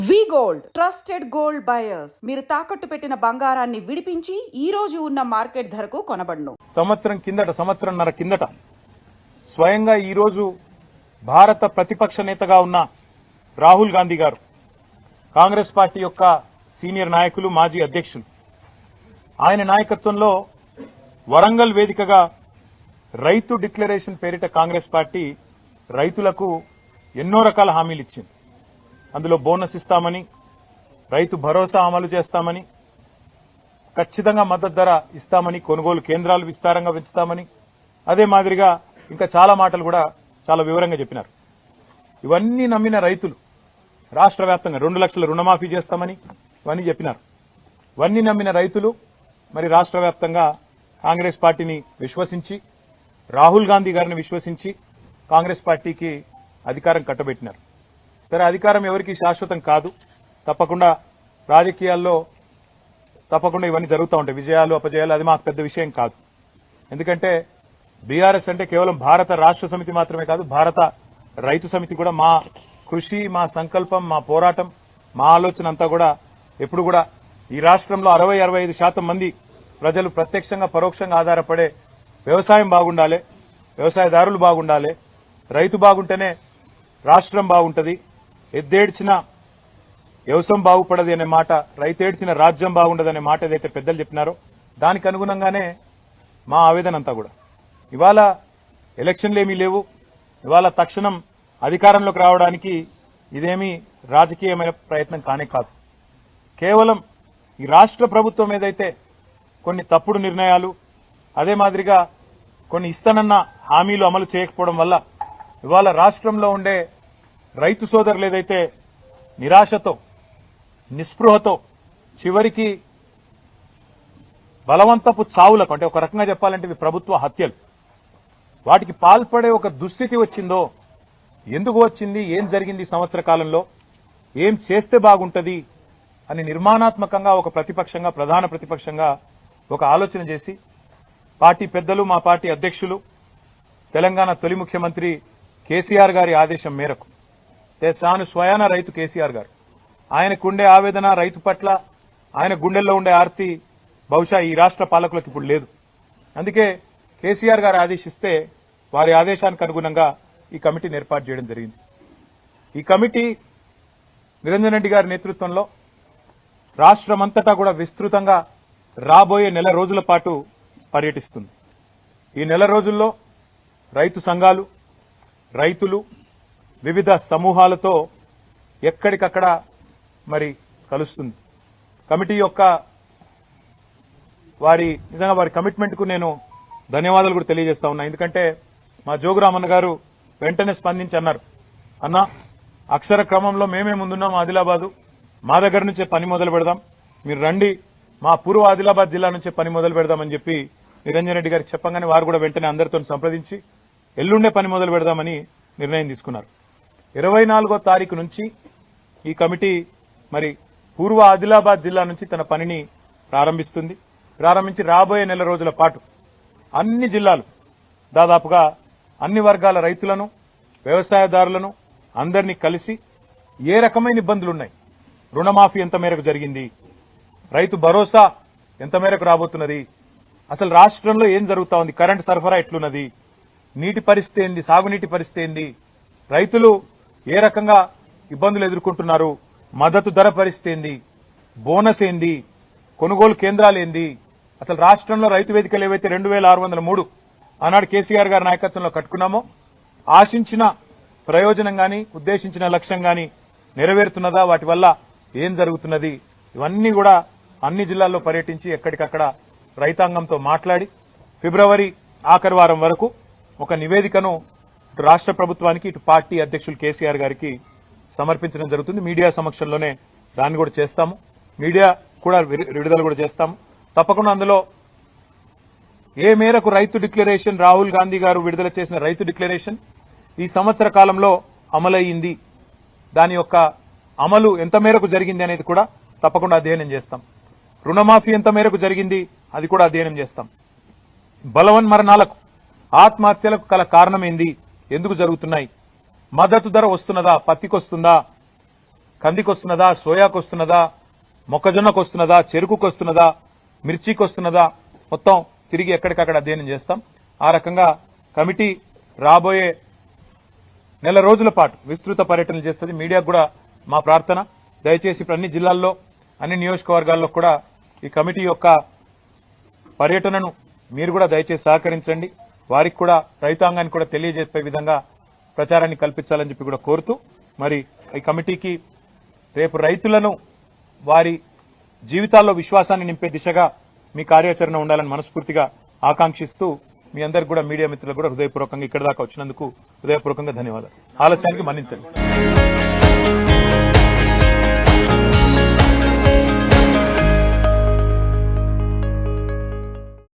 వి gold trusted gold buyers మీరు తాకట్టు పెట్టిన బంగారాన్ని విడిపించి ఈ రోజు ఉన్న మార్కెట్ ధరకు కొనబడును. సంవత్సరంన్నర కిందట స్వయంగా ఈ రోజు భారత ప్రతిపక్ష నేతగా ఉన్న రాహుల్ గాంధీ గారు, కాంగ్రెస్ పార్టీ యొక్క సీనియర్ నాయకులు, మాజీ అధ్యక్షులు, ఆయన నాయకత్వంలో వరంగల్ వేదికగా రైతు డిక్లరేషన్ పేరిట కాంగ్రెస్ పార్టీ రైతులకు ఎన్నో రకాల హామీలు ఇచ్చింది. అందులో బోనస్ ఇస్తామని, రైతు భరోసా అమలు చేస్తామని, ఖచ్చితంగా మద్దతు ధర ఇస్తామని, కొనుగోలు కేంద్రాలు విస్తారంగా పెంచుతామని, అదే మాదిరిగా ఇంకా చాలా మాటలు కూడా చాలా వివరంగా చెప్పినారు. ఇవన్నీ నమ్మిన రైతులు రాష్ట్ర వ్యాప్తంగా 2 లక్షల రుణమాఫీ చేస్తామని ఇవన్నీ చెప్పినారు. ఇవన్నీ నమ్మిన రైతులు మరి రాష్ట్ర వ్యాప్తంగా కాంగ్రెస్ పార్టీని విశ్వసించి, రాహుల్ గాంధీ గారిని విశ్వసించి కాంగ్రెస్ పార్టీకి అధికారం కట్టబెట్టినారు. సరే, అధికారం ఎవరికి శాశ్వతం కాదు. తప్పకుండా రాజకీయాల్లో తప్పకుండా ఇవన్నీ జరుగుతూ ఉంటాయి. విజయాలు, అపజయాలు, అది మాకు పెద్ద విషయం కాదు. ఎందుకంటే బీఆర్ఎస్ అంటే కేవలం భారత రాష్ట్ర సమితి మాత్రమే కాదు, భారత రైతు సమితి కూడా. మా కృషి, మా సంకల్పం, మా పోరాటం, మా ఆలోచన అంతా కూడా ఎప్పుడు కూడా ఈ రాష్ట్రంలో 60-65% మంది ప్రజలు ప్రత్యక్షంగా పరోక్షంగా ఆధారపడే వ్యవసాయం బాగుండాలి, వ్యవసాయదారులు బాగుండాలి, రైతు బాగుంటేనే రాష్ట్రం బాగుంటది. ఎద్దేడ్చిన వ్యవసాయం బాగుపడది అనే మాట, రైతేడ్చిన రాజ్యం బాగుండదనే మాట ఏదైతే పెద్దలు చెప్పినారో దానికి అనుగుణంగానే మా ఆవేదన అంతా కూడా. ఇవాళ ఎలక్షన్లు ఏమీ లేవు. ఇవాళ తక్షణం అధికారంలోకి రావడానికి ఇదేమీ రాజకీయమైన ప్రయత్నం కానే కాదు. కేవలం ఈ రాష్ట్ర ప్రభుత్వం ఏదైతే కొన్ని తప్పుడు నిర్ణయాలు, అదే మాదిరిగా కొన్ని ఇస్తానన్న హామీలు అమలు చేయకపోవడం వల్ల ఇవాళ రాష్ట్రంలో ఉండే రైతు సోదరులు ఏదైతే నిరాశతో, నిస్పృహతో, చివరికి బలవంతపు చావులకు, అంటే ఒక రకంగా చెప్పాలంటే ఇవి ప్రభుత్వ హత్యలు, వాటికి పాల్పడే ఒక దుస్థితి వచ్చిందో, ఎందుకు వచ్చింది, ఏం జరిగింది, సంవత్సర కాలంలో ఏం చేస్తే బాగుంటది అని నిర్మాణాత్మకంగా ఒక ప్రతిపక్షంగా, ప్రధాన ప్రతిపక్షంగా ఒక ఆలోచన చేసి పార్టీ పెద్దలు, మా పార్టీ అధ్యక్షులు, తెలంగాణ తొలి ముఖ్యమంత్రి కేసీఆర్ గారి ఆదేశం మేరకు, తాను స్వయాన రైతు కేసీఆర్ గారు, ఆయనకుండే ఆవేదన రైతు పట్ల, ఆయన గుండెల్లో ఉండే ఆర్తి బహుశా ఈ రాష్ట్ర పాలకులకు ఇప్పుడు లేదు. అందుకే కేసీఆర్ గారు ఆదేశిస్తే వారి ఆదేశానికి అనుగుణంగా ఈ కమిటీని ఏర్పాటు చేయడం జరిగింది. ఈ కమిటీ నిరంజన్ రెడ్డి గారి నేతృత్వంలో రాష్ట్రమంతటా కూడా విస్తృతంగా రాబోయే నెల రోజుల పాటు పర్యటిస్తుంది. ఈ నెల రోజుల్లో రైతు సంఘాలు, రైతులు, వివిధ సమూహాలతో ఎక్కడికక్కడ మరి కలుస్తుంది. కమిటీ యొక్క నిజంగా వారి కమిట్మెంట్ కు నేను ధన్యవాదాలు కూడా తెలియజేస్తా ఉన్నా. ఎందుకంటే మా జోగురామన్న గారు వెంటనే స్పందించి అన్నారు, అన్నా అక్షర క్రమంలో మేమే ముందున్నాం, ఆదిలాబాదు మా దగ్గర నుంచే పని మొదలు పెడదాం, మీరు రండి, మా పూర్వ ఆదిలాబాద్ జిల్లా నుంచే పని మొదలు పెడదామని చెప్పి నిరంజన్ రెడ్డి గారికి చెప్పగానే వారు కూడా వెంటనే అందరితో సంప్రదించి ఎల్లుండే పని మొదలు పెడదామని నిర్ణయం తీసుకున్నారు. 24వ తారీఖు నుంచి ఈ కమిటీ మరి పూర్వ ఆదిలాబాద్ జిల్లా నుంచి తన పనిని ప్రారంభించి రాబోయే నెల రోజుల పాటు అన్ని జిల్లాలు, దాదాపుగా అన్ని వర్గాల రైతులను, వ్యవసాయదారులను అందరినీ కలిసి ఏ రకమైన ఇబ్బందులున్నాయి, రుణమాఫీ ఎంత మేరకు జరిగింది, రైతు భరోసా ఎంత మేరకు రాబోతున్నది, అసలు రాష్ట్రంలో ఏం జరుగుతా ఉంది, కరెంటు సరఫరా ఎట్లున్నది, నీటి పరిస్థితి ఏంది, సాగునీటి పరిస్థితి ఏంది, రైతులు ఏ రకంగా ఇబ్బందులు ఎదుర్కొంటున్నారు, మద్దతు ధర పరిస్థితి ఏంది, బోనస్ ఏంది, కొనుగోలు కేంద్రాలు ఏంది, అసలు రాష్ట్రంలో రైతు వేదికలు ఏవైతే 2603 ఆనాడు కేసీఆర్ గారి నాయకత్వంలో కట్టుకున్నామో ఆశించిన ప్రయోజనం గాని, ఉద్దేశించిన లక్ష్యం గాని నెరవేరుతున్నదా, వాటి వల్ల ఏం జరుగుతున్నది, ఇవన్నీ కూడా అన్ని జిల్లాల్లో పర్యటించి ఎక్కడికక్కడ రైతాంగంతో మాట్లాడి ఫిబ్రవరి ఆఖరి వారం వరకు ఒక నివేదికను రాష్ట్ర ప్రభుత్వానికి, ఇటు పార్టీ అధ్యక్షులు కేసీఆర్ గారికి సమర్పించడం జరుగుతుంది. మీడియా సమక్షంలోనే దాన్ని కూడా చేస్తాము, మీడియా కూడా విడుదల కూడా చేస్తాము. తప్పకుండా అందులో ఏ మేరకు రైతు డిక్లరేషన్, రాహుల్ గాంధీ గారు విడుదల చేసిన రైతు డిక్లరేషన్ ఈ సంవత్సర కాలంలో అమలయ్యింది, దాని యొక్క అమలు ఎంత మేరకు జరిగింది అనేది కూడా తప్పకుండా అధ్యయనం చేస్తాం. రుణమాఫీ ఎంత మేరకు జరిగింది అది కూడా అధ్యయనం చేస్తాం. బలవన్మరణాలకు, ఆత్మహత్యలకు గల కారణం ఏంది, ఎందుకు జరుగుతున్నాయి, మద్దతు ధర వస్తున్నదా, పత్తికొస్తుందా, కందికి వస్తున్నదా, సోయాకు వస్తున్నదా, మొక్కజొన్నకు వస్తున్నదా, చెరుకుకు వస్తున్నదా, మిర్చికి వస్తున్నదా, మొత్తం తిరిగి ఎక్కడికక్కడ అధ్యయనం చేస్తాం. ఆ రకంగా కమిటీ రాబోయే నెల రోజుల పాటు విస్తృత పర్యటనలు చేస్తుంది. మీడియాకు కూడా మా ప్రార్థన, దయచేసి ఇప్పుడు అన్ని జిల్లాల్లో అన్ని నియోజకవర్గాల్లో కూడా ఈ కమిటీ యొక్క పర్యటనను మీరు కూడా దయచేసి సహకరించండి. వారికి కూడా రైతాంగానికి కూడా తెలియజేసే విధంగా ప్రచారాన్ని కల్పించాలని చెప్పి కూడా కోరుతూ, మరి ఈ కమిటీకి రేపు రైతులను వారి జీవితాల్లో విశ్వాసాన్ని నింపే దిశగా మీ కార్యాచరణ ఉండాలని మనస్ఫూర్తిగా ఆకాంక్షిస్తూ మీ అందరికి కూడా మీడియా మిత్రులకు కూడా హృదయపూర్వకంగా ఇక్కడ దాకా వచ్చినందుకు హృదయపూర్వకంగా ధన్యవాదాలు. ఆలస్యానికి మన్నించండి.